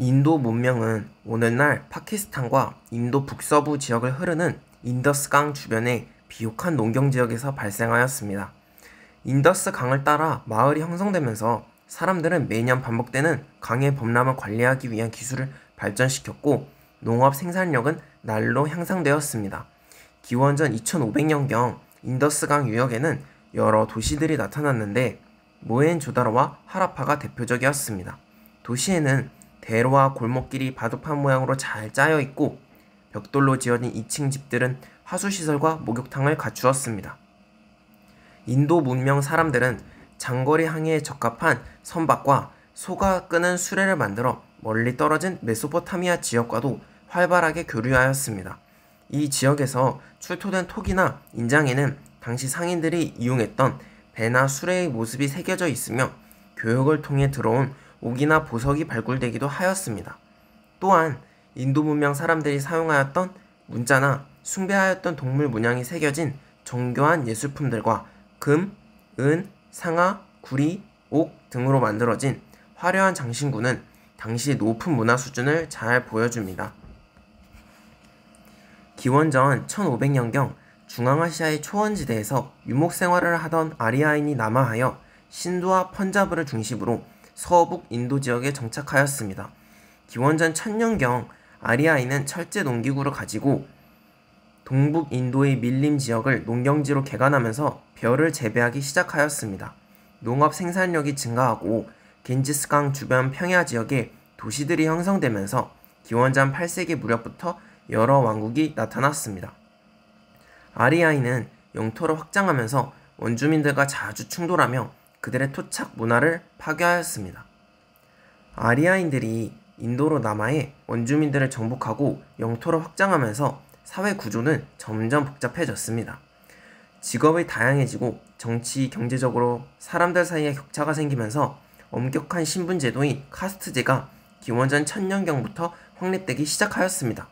인도 문명은 오늘날 파키스탄과 인도 북서부 지역을 흐르는 인더스강 주변의 비옥한 농경지역에서 발생하였습니다. 인더스 강을 따라 마을이 형성되면서 사람들은 매년 반복되는 강의 범람을 관리하기 위한 기술을 발전시켰고 농업 생산력은 날로 향상되었습니다. 기원전 2500년경 인더스강 유역에는 여러 도시들이 나타났는데 모헨조다로와 하라파가 대표적이었습니다. 도시에는 대로와 골목길이 바둑판 모양으로 잘 짜여있고 벽돌로 지어진 2층 집들은 하수시설과 목욕탕을 갖추었습니다. 인도 문명 사람들은 장거리 항해에 적합한 선박과 소가 끄는 수레를 만들어 멀리 떨어진 메소포타미아 지역과도 활발하게 교류하였습니다. 이 지역에서 출토된 톡이나 인장에는 당시 상인들이 이용했던 배나 수레의 모습이 새겨져 있으며 교역을 통해 들어온 옥이나 보석이 발굴되기도 하였습니다. 또한 인도 문명 사람들이 사용하였던 문자나 숭배하였던 동물 문양이 새겨진 정교한 예술품들과 금, 은, 상아, 구리, 옥 등으로 만들어진 화려한 장신구는 당시 높은 문화 수준을 잘 보여줍니다. 기원전 1500년경 중앙아시아의 초원지대에서 유목 생활을 하던 아리아인이 남하하여 신두와 펀자브를 중심으로 서북 인도 지역에 정착하였습니다. 기원전 1000년경 아리아인은 철제 농기구를 가지고 동북 인도의 밀림 지역을 농경지로 개간하면서 벼를 재배하기 시작하였습니다. 농업 생산력이 증가하고 겐지스강 주변 평야 지역에 도시들이 형성되면서 기원전 8세기 무렵부터 여러 왕국이 나타났습니다. 아리아인은 영토를 확장하면서 원주민들과 자주 충돌하며 그들의 토착 문화를 파괴하였습니다. 아리아인들이 인도로 남하해 원주민들을 정복하고 영토를 확장하면서 사회 구조는 점점 복잡해졌습니다. 직업이 다양해지고 정치, 경제적으로 사람들 사이에 격차가 생기면서 엄격한 신분제도인 카스트제가 기원전 1000년경부터 확립되기 시작하였습니다.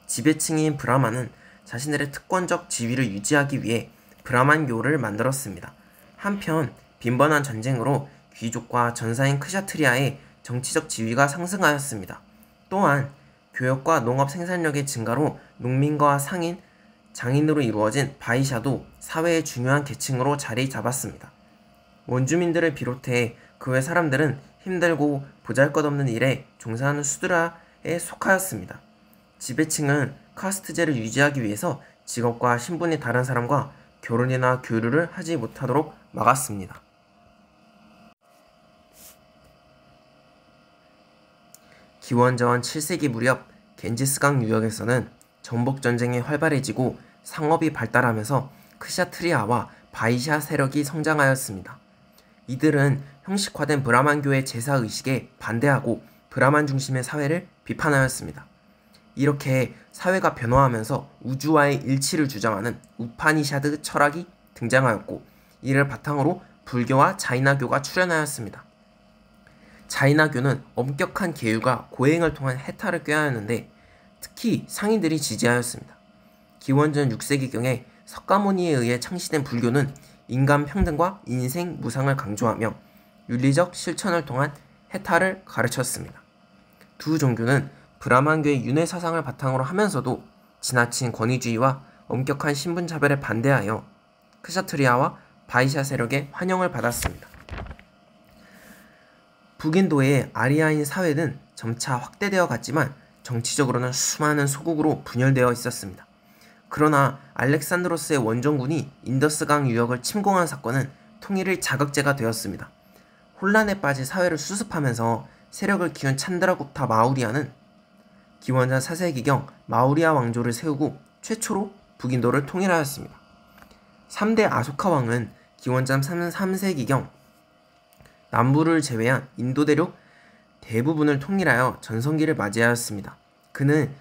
지배층인 브라만은 자신들의 특권적 지위를 유지하기 위해 브라만교를 만들었습니다. 한편 빈번한 전쟁으로 귀족과 전사인 크샤트리아의 정치적 지위가 상승하였습니다. 또한 교역과 농업 생산력의 증가로 농민과 상인, 장인으로 이루어진 바이샤도 사회의 중요한 계층으로 자리 잡았습니다. 원주민들을 비롯해 그 외 사람들은 힘들고 보잘것없는 일에 종사하는 수드라에 속하였습니다. 지배층은 카스트제를 유지하기 위해서 직업과 신분이 다른 사람과 결혼이나 교류를 하지 못하도록 막았습니다. 기원전 7세기 무렵 겐지스강 유역에서는 정복전쟁이 활발해지고 상업이 발달하면서 크샤트리아와 바이샤 세력이 성장하였습니다. 이들은 형식화된 브라만교의 제사의식에 반대하고 브라만 중심의 사회를 비판하였습니다. 이렇게 사회가 변화하면서 우주와의 일치를 주장하는 우파니샤드 철학이 등장하였고 이를 바탕으로 불교와 자이나교가 출현하였습니다. 자이나교는 엄격한 계율과 고행을 통한 해탈을 꾀하였는데 특히 상인들이 지지하였습니다. 기원전 6세기경에 석가모니에 의해 창시된 불교는 인간 평등과 인생 무상을 강조하며 윤리적 실천을 통한 해탈을 가르쳤습니다. 두 종교는 브라만교의 윤회 사상을 바탕으로 하면서도 지나친 권위주의와 엄격한 신분차별에 반대하여 크샤트리아와 바이샤 세력의 환영을 받았습니다. 북인도의 아리아인 사회는 점차 확대되어 갔지만 정치적으로는 수많은 소국으로 분열되어 있었습니다. 그러나 알렉산드로스의 원정군이 인더스강 유역을 침공한 사건은 통일의 자극제가 되었습니다. 혼란에 빠진 사회를 수습하면서 세력을 키운 찬드라구타 마우리아는 기원전 4세기경 마우리아 왕조를 세우고 최초로 북인도를 통일하였습니다. 3대 아소카 왕은 기원전 3세기경 남부를 제외한 인도 대륙 대부분을 통일하여 전성기를 맞이하였습니다. 그는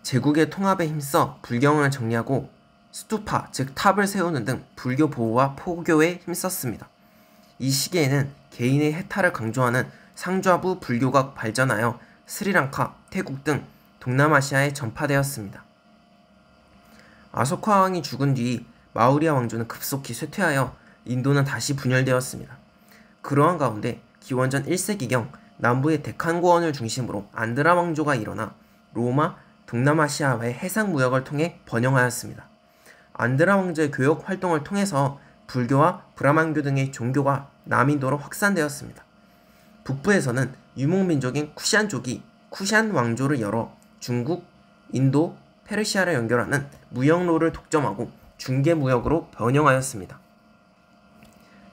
제국의 통합에 힘써 불경을 정리하고 스투파, 즉 탑을 세우는 등 불교 보호와 포교에 힘썼습니다. 이 시기에는 개인의 해탈을 강조하는 상좌부 불교가 발전하여 스리랑카, 태국 등 동남아시아에 전파되었습니다. 아소카 왕이 죽은 뒤 마우리아 왕조는 급속히 쇠퇴하여 인도는 다시 분열되었습니다. 그러한 가운데 기원전 1세기경 남부의 데칸고원을 중심으로 안드라 왕조가 일어나 로마, 동남아시아의 해상 무역을 통해 번영하였습니다. 안드라 왕조의 교역 활동을 통해서 불교와 브라만교 등의 종교가 남인도로 확산되었습니다. 북부에서는 유목민족인 쿠샨족이 쿠샨 왕조를 열어 중국, 인도, 페르시아를 연결하는 무역로를 독점하고 중개무역으로 번영하였습니다.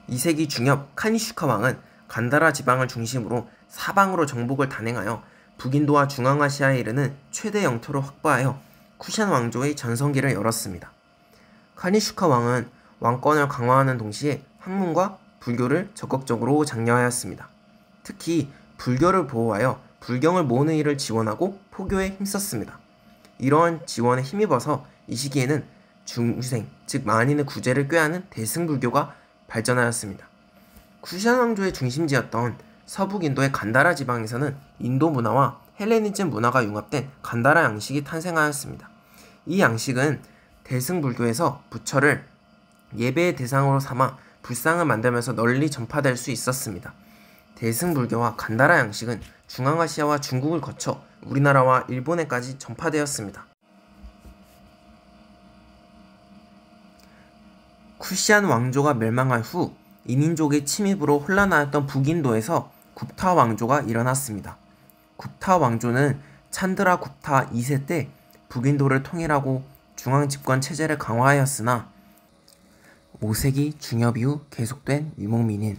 2세기 중엽 카니슈카 왕은 간다라 지방을 중심으로 사방으로 정복을 단행하여 북인도와 중앙아시아에 이르는 최대 영토를 확보하여 쿠샨 왕조의 전성기를 열었습니다. 카니슈카 왕은 왕권을 강화하는 동시에 학문과 불교를 적극적으로 장려하였습니다. 특히 불교를 보호하여 불경을 모으는 일을 지원하고 포교에 힘썼습니다. 이러한 지원에 힘입어서 이 시기에는 중생, 즉 만인의 구제를 꾀하는 대승불교가 발전하였습니다. 쿠샨 왕조의 중심지였던 서북인도의 간다라 지방에서는 인도 문화와 헬레니즘 문화가 융합된 간다라 양식이 탄생하였습니다. 이 양식은 대승불교에서 부처를 예배의 대상으로 삼아 불상을 만들면서 널리 전파될 수 있었습니다. 대승불교와 간다라 양식은 중앙아시아와 중국을 거쳐 우리나라와 일본에까지 전파되었습니다. 쿠샨 왕조가 멸망한 후 이민족의 침입으로 혼란하였던 북인도에서 굽타 왕조가 일어났습니다. 굽타 왕조는 찬드라 굽타 2세 때 북인도를 통일하고 중앙 집권 체제를 강화하였으나 5세기 중엽 이후 계속된 유목민인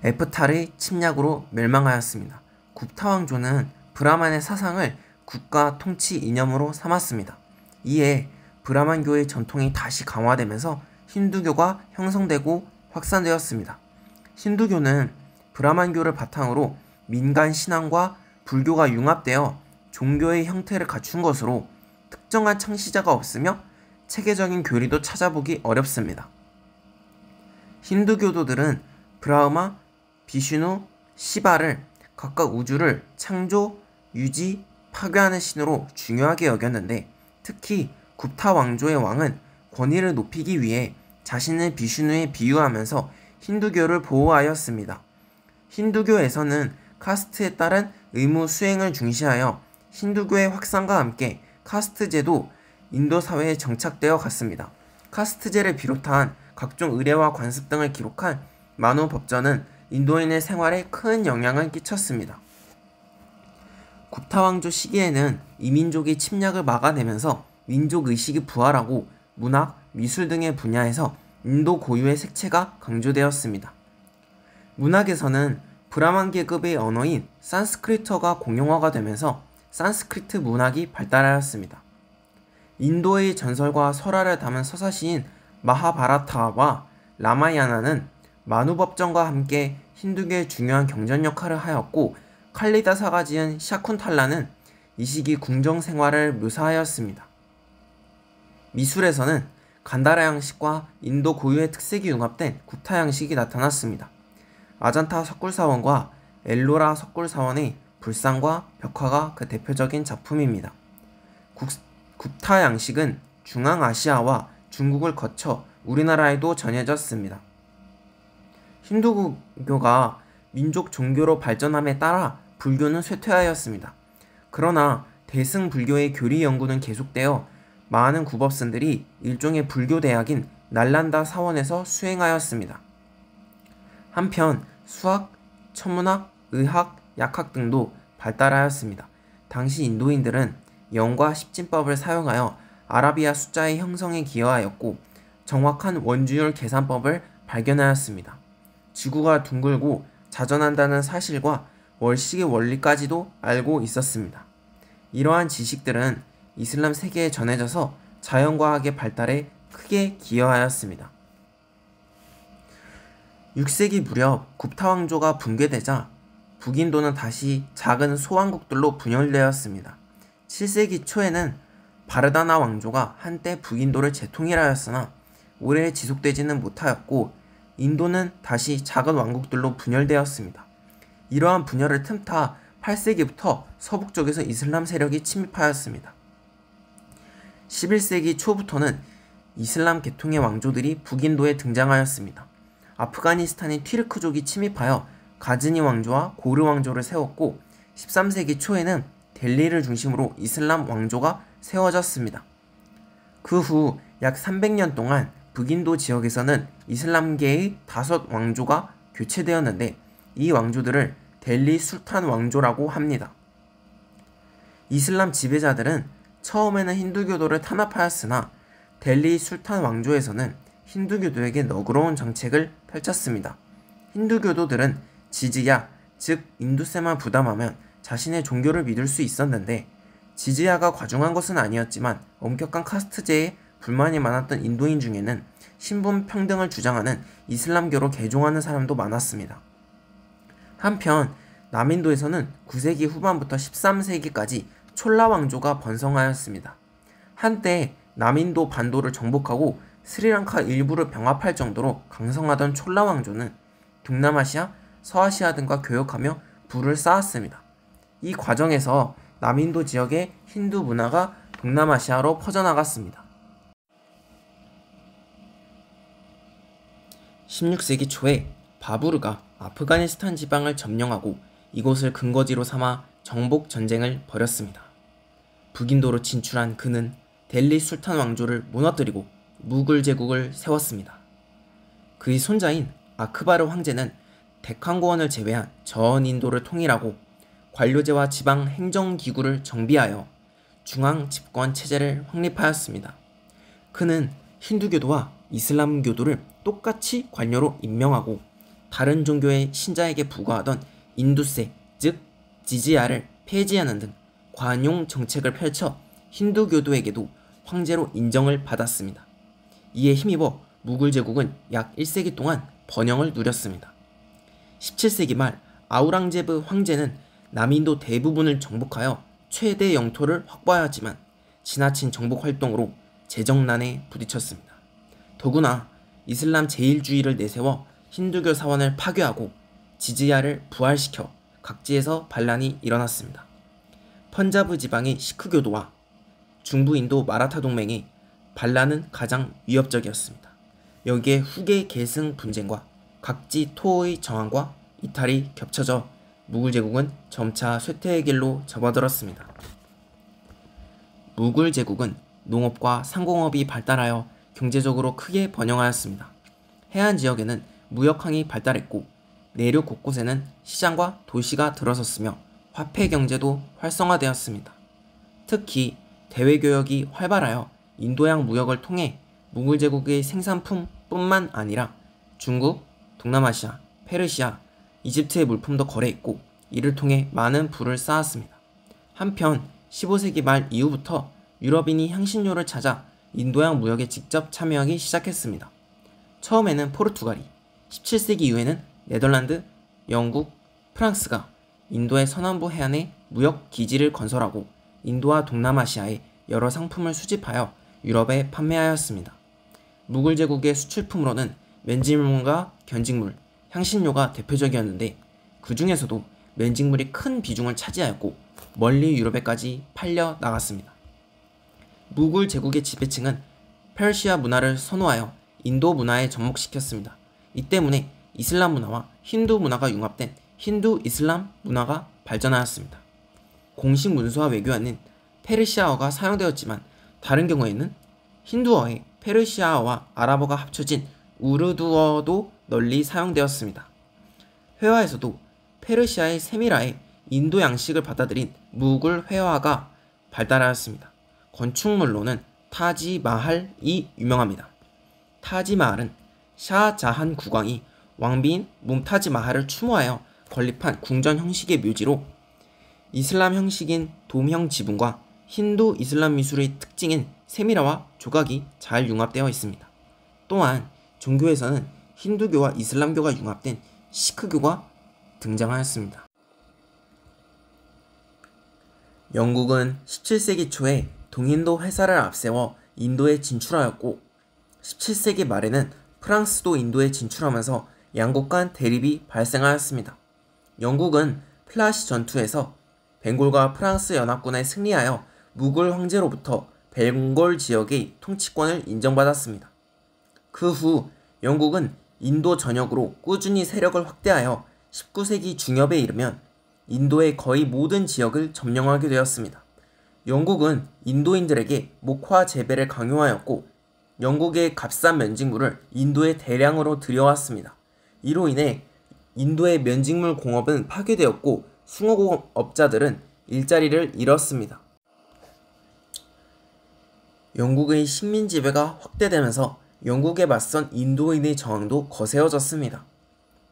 에프탈의 침략으로 멸망하였습니다. 굽타 왕조는 브라만의 사상을 국가 통치 이념으로 삼았습니다. 이에 브라만교의 전통이 다시 강화되면서 힌두교가 형성되고 확산되었습니다. 힌두교는 브라만교를 바탕으로 민간 신앙과 불교가 융합되어 종교의 형태를 갖춘 것으로 특정한 창시자가 없으며 체계적인 교리도 찾아보기 어렵습니다. 힌두교도들은 브라흐마, 비슈누, 시바를 각각 우주를 창조, 유지, 파괴하는 신으로 중요하게 여겼는데 특히 굽타 왕조의 왕은 권위를 높이기 위해 자신을 비슈누에 비유하면서 힌두교를 보호하였습니다. 힌두교에서는 카스트에 따른 의무 수행을 중시하여 힌두교의 확산과 함께 카스트제도 인도 사회에 정착되어 갔습니다. 카스트제를 비롯한 각종 의례와 관습 등을 기록한 만우 법전은 인도인의 생활에 큰 영향을 끼쳤습니다. 굽타 왕조 시기에는 이민족의 침략을 막아내면서 민족의식이 부활하고 문학, 미술 등의 분야에서 인도 고유의 색채가 강조되었습니다. 문학에서는 브라만 계급의 언어인 산스크리트어가 공용어가 되면서 산스크리트 문학이 발달하였습니다. 인도의 전설과 설화를 담은 서사시인 마하바라타와 라마야나는 만우법전과 함께 힌두교의 중요한 경전 역할을 하였고 칼리다사가 지은 샤쿤탈라는 이 시기 궁정 생활을 묘사하였습니다. 미술에서는 간다라 양식과 인도 고유의 특색이 융합된 굽타 양식이 나타났습니다. 아잔타 석굴사원과 엘로라 석굴사원의 불상과 벽화가 그 대표적인 작품입니다. 굽타 양식은 중앙아시아와 중국을 거쳐 우리나라에도 전해졌습니다. 힌두교가 민족 종교로 발전함에 따라 불교는 쇠퇴하였습니다. 그러나 대승불교의 교리 연구는 계속되어 많은 굽업슨들이 일종의 불교 대학인 날란다 사원에서 수행하였습니다. 한편 수학, 천문학, 의학, 약학 등도 발달하였습니다. 당시 인도인들은 영과 십진법을 사용하여 아라비아 숫자의 형성에 기여하였고 정확한 원주율 계산법을 발견하였습니다. 지구가 둥글고 자전한다는 사실과 월식의 원리까지도 알고 있었습니다. 이러한 지식들은 이슬람 세계에 전해져서 자연과학의 발달에 크게 기여하였습니다. 6세기 무렵 굽타 왕조가 붕괴되자 북인도는 다시 작은 소왕국들로 분열되었습니다. 7세기 초에는 바르다나 왕조가 한때 북인도를 재통일하였으나 오래 지속되지는 못하였고 인도는 다시 작은 왕국들로 분열되었습니다. 이러한 분열을 틈타 8세기부터 서북 쪽에서 이슬람 세력이 침입하였습니다. 11세기 초부터는 이슬람 계통의 왕조들이 북인도에 등장하였습니다. 아프가니스탄의 튀르크족이 침입하여 가즈니 왕조와 고르 왕조를 세웠고 13세기 초에는 델리를 중심으로 이슬람 왕조가 세워졌습니다. 그 후 약 300년 동안 북인도 지역에서는 이슬람계의 5 왕조가 교체되었는데 이 왕조들을 델리 술탄 왕조라고 합니다. 이슬람 지배자들은 처음에는 힌두교도를 탄압하였으나 델리 술탄 왕조에서는 힌두교도에게 너그러운 정책을 펼쳤습니다. 힌두교도들은 지지야, 즉 인두세만 부담하면 자신의 종교를 믿을 수 있었는데 지지야가 과중한 것은 아니었지만 엄격한 카스트제에 불만이 많았던 인도인 중에는 신분 평등을 주장하는 이슬람교로 개종하는 사람도 많았습니다. 한편 남인도에서는 9세기 후반부터 13세기까지 촐라 왕조가 번성하였습니다. 한때 남인도 반도를 정복하고 스리랑카 일부를 병합할 정도로 강성하던 촐라 왕조는 동남아시아, 서아시아 등과 교역하며 부를 쌓았습니다. 이 과정에서 남인도 지역의 힌두 문화가 동남아시아로 퍼져나갔습니다. 16세기 초에 바부르가 아프가니스탄 지방을 점령하고 이곳을 근거지로 삼아 정복 전쟁을 벌였습니다. 북인도로 진출한 그는 델리 술탄 왕조를 무너뜨리고 무굴 제국을 세웠습니다. 그의 손자인 아크바르 황제는 데칸고원을 제외한 전 인도를 통일하고 관료제와 지방 행정기구를 정비하여 중앙 집권 체제를 확립하였습니다. 그는 힌두교도와 이슬람교도를 똑같이 관료로 임명하고 다른 종교의 신자에게 부과하던 인두세, 즉 지지야를 폐지하는 등 관용 정책을 펼쳐 힌두교도에게도 황제로 인정을 받았습니다. 이에 힘입어 무굴 제국은 약 1세기 동안 번영을 누렸습니다. 17세기 말 아우랑제브 황제는 남인도 대부분을 정복하여 최대 영토를 확보하였지만 지나친 정복 활동으로 재정난에 부딪혔습니다. 더구나 이슬람 제일주의를 내세워 힌두교 사원을 파괴하고 지지야를 부활시켜 각지에서 반란이 일어났습니다. 펀자브 지방의 시크교도와 중부 인도 마라타 동맹의 반란은 가장 위협적이었습니다. 여기에 후계 계승 분쟁과 각지 토의 저항과 이탈이 겹쳐져 무굴 제국은 점차 쇠퇴의 길로 접어들었습니다. 무굴 제국은 농업과 상공업이 발달하여 경제적으로 크게 번영하였습니다. 해안 지역에는 무역항이 발달했고 내륙 곳곳에는 시장과 도시가 들어섰으며 화폐 경제도 활성화되었습니다. 특히 대외교역이 활발하여 인도양 무역을 통해 무굴 제국의 생산품뿐만 아니라 중국, 동남아시아, 페르시아, 이집트의 물품도 거래했고 이를 통해 많은 부를 쌓았습니다. 한편 15세기 말 이후부터 유럽인이 향신료를 찾아 인도양 무역에 직접 참여하기 시작했습니다. 처음에는 포르투갈이, 17세기 이후에는 네덜란드, 영국, 프랑스가 인도의 서남부 해안에 무역 기지를 건설하고 인도와 동남아시아에 여러 상품을 수집하여 유럽에 판매하였습니다. 무굴 제국의 수출품으로는 맨직물과 견직물, 향신료가 대표적이었는데 그 중에서도 맨직물이 큰 비중을 차지하였고 멀리 유럽에까지 팔려 나갔습니다. 무굴 제국의 지배층은 페르시아 문화를 선호하여 인도 문화에 접목시켰습니다. 이 때문에 이슬람 문화와 힌두 문화가 융합된 힌두 이슬람 문화가 발전하였습니다. 공식 문서와 외교에는 페르시아어가 사용되었지만 다른 경우에는 힌두어에 페르시아어와 아랍어가 합쳐진 우르두어도 널리 사용되었습니다. 회화에서도 페르시아의 세미라에 인도 양식을 받아들인 무굴 회화가 발달하였습니다. 건축물로는 타지마할이 유명합니다. 타지마할은 샤자한 국왕이 왕비인 뭄타즈 마할을 추모하여 건립한 궁전 형식의 묘지로 이슬람 형식인 돔형 지붕과 힌두 이슬람 미술의 특징인 세미라와 조각이 잘 융합되어 있습니다. 또한 종교에서는 힌두교와 이슬람교가 융합된 시크교가 등장하였습니다. 영국은 17세기 초에 동인도 회사를 앞세워 인도에 진출하였고 17세기 말에는 프랑스도 인도에 진출하면서 양국 간 대립이 발생하였습니다. 영국은 플라시 전투에서 벵골과 프랑스 연합군에 승리하여 무굴 황제로부터 벵골 지역의 통치권을 인정받았습니다. 그 후 영국은 인도 전역으로 꾸준히 세력을 확대하여 19세기 중엽에 이르면 인도의 거의 모든 지역을 점령하게 되었습니다. 영국은 인도인들에게 목화 재배를 강요하였고 영국의 값싼 면직물을 인도에 대량으로 들여왔습니다. 이로 인해 인도의 면직물 공업은 파괴되었고 숭어업자들은 일자리를 잃었습니다. 영국의 식민 지배가 확대되면서 영국에 맞선 인도인의 저항도 거세어졌습니다.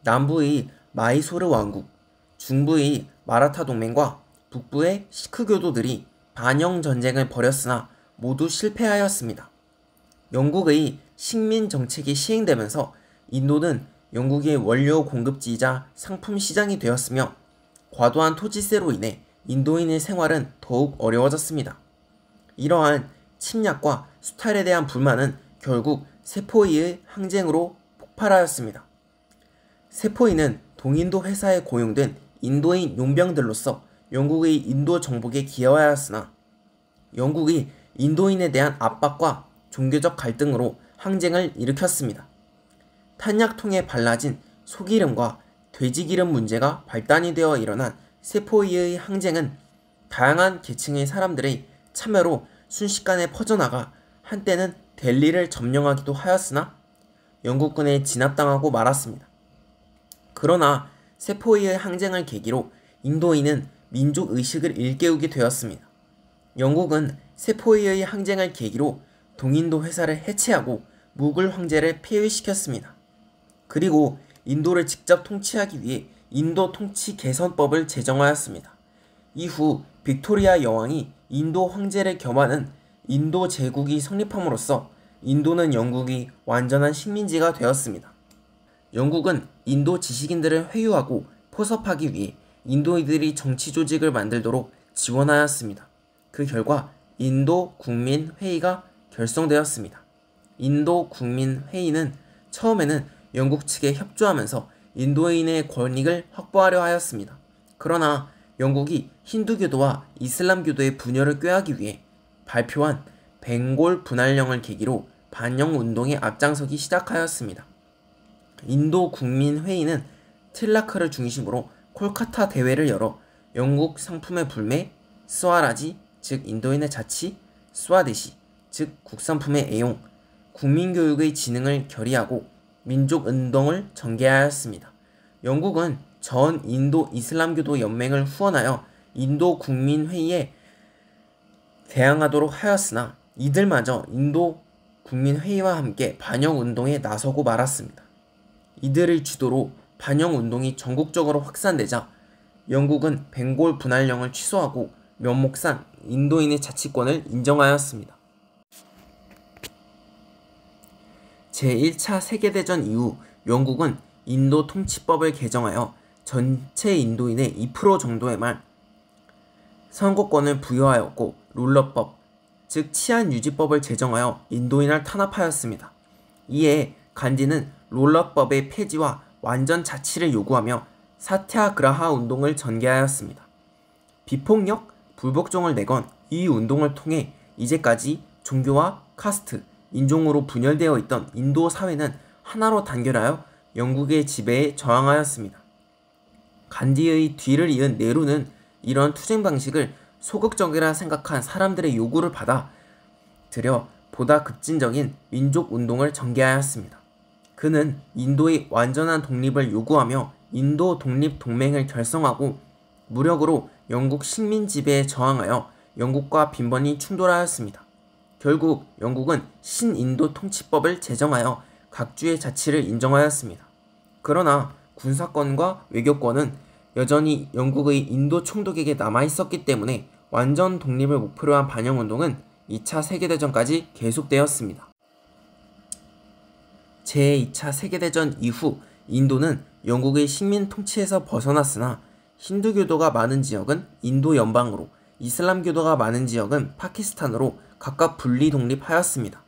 남부의 마이소르 왕국, 중부의 마라타 동맹과 북부의 시크 교도들이 반영 전쟁을 벌였으나 모두 실패하였습니다. 영국의 식민 정책이 시행되면서 인도는 영국의 원료 공급지이자 상품 시장이 되었으며 과도한 토지세로 인해 인도인의 생활은 더욱 어려워졌습니다. 이러한 침략과 수탈에 대한 불만은 결국 세포이의 항쟁으로 폭발하였습니다. 세포이는 동인도 회사에 고용된 인도인 용병들로서 영국의 인도 정복에 기여하였으나 영국이 인도인에 대한 압박과 종교적 갈등으로 항쟁을 일으켰습니다. 탄약통에 발라진 소기름과 돼지기름 문제가 발단이 되어 일어난 세포이의 항쟁은 다양한 계층의 사람들의 참여로 순식간에 퍼져나가 한때는 델리를 점령하기도 하였으나 영국군에 진압당하고 말았습니다. 그러나 세포이의 항쟁을 계기로 인도인은 민족의식을 일깨우게 되었습니다. 영국은 세포이의 항쟁을 계기로 동인도 회사를 해체하고 무굴 황제를 폐위시켰습니다. 그리고 인도를 직접 통치하기 위해 인도 통치 개선법을 제정하였습니다. 이후 빅토리아 여왕이 인도 황제를 겸하는 인도 제국이 성립함으로써 인도는 영국이 완전한 식민지가 되었습니다. 영국은 인도 지식인들을 회유하고 포섭하기 위해 인도인들이 정치 조직을 만들도록 지원하였습니다. 그 결과 인도 국민회의가 결성되었습니다. 인도 국민회의는 처음에는 영국 측에 협조하면서 인도인의 권익을 확보하려 하였습니다. 그러나 영국이 힌두교도와 이슬람교도의 분열을 꾀하기 위해 발표한 벵골 분할령을 계기로 반영운동에 앞장서기 시작하였습니다. 인도 국민회의는 틸라크를 중심으로 콜카타 대회를 열어 영국 상품의 불매, 스와라지 즉 인도인의 자치, 스와데시 즉 국산품의 애용, 국민교육의 진흥을 결의하고 민족운동을 전개하였습니다. 영국은 전 인도 이슬람교도 연맹을 후원하여 인도 국민회의에 대항하도록 하였으나 이들마저 인도 국민회의와 함께 반영운동에 나서고 말았습니다. 이들의 주도로 반영운동이 전국적으로 확산되자 영국은 벵골 분할령을 취소하고 면목상 인도인의 자치권을 인정하였습니다. 제1차 세계대전 이후 영국은 인도 통치법을 개정하여 전체 인도인의 2% 정도에만 선거권을 부여하였고 룰러법, 즉 치안유지법을 제정하여 인도인을 탄압하였습니다. 이에 간디는 룰러법의 폐지와 완전 자치를 요구하며 사티아그라하 운동을 전개하였습니다. 비폭력, 불복종을 내건 이 운동을 통해 이제까지 종교와 카스트, 인종으로 분열되어 있던 인도 사회는 하나로 단결하여 영국의 지배에 저항하였습니다. 간디의 뒤를 이은 네루는 이런 투쟁 방식을 소극적이라 생각한 사람들의 요구를 받아들여 보다 급진적인 민족운동을 전개하였습니다. 그는 인도의 완전한 독립을 요구하며 인도 독립동맹을 결성하고 무력으로 영국 식민 지배에 저항하여 영국과 빈번히 충돌하였습니다. 결국 영국은 신인도 통치법을 제정하여 각주의 자치를 인정하였습니다. 그러나 군사권과 외교권은 여전히 영국의 인도 총독에게 남아있었기 때문에 완전 독립을 목표로 한 반영운동은 2차 세계대전까지 계속되었습니다. 제2차 세계대전 이후 인도는 영국의 식민 통치에서 벗어났으나 힌두교도가 많은 지역은 인도 연방으로, 이슬람교도가 많은 지역은 파키스탄으로 각각 분리 독립하였습니다.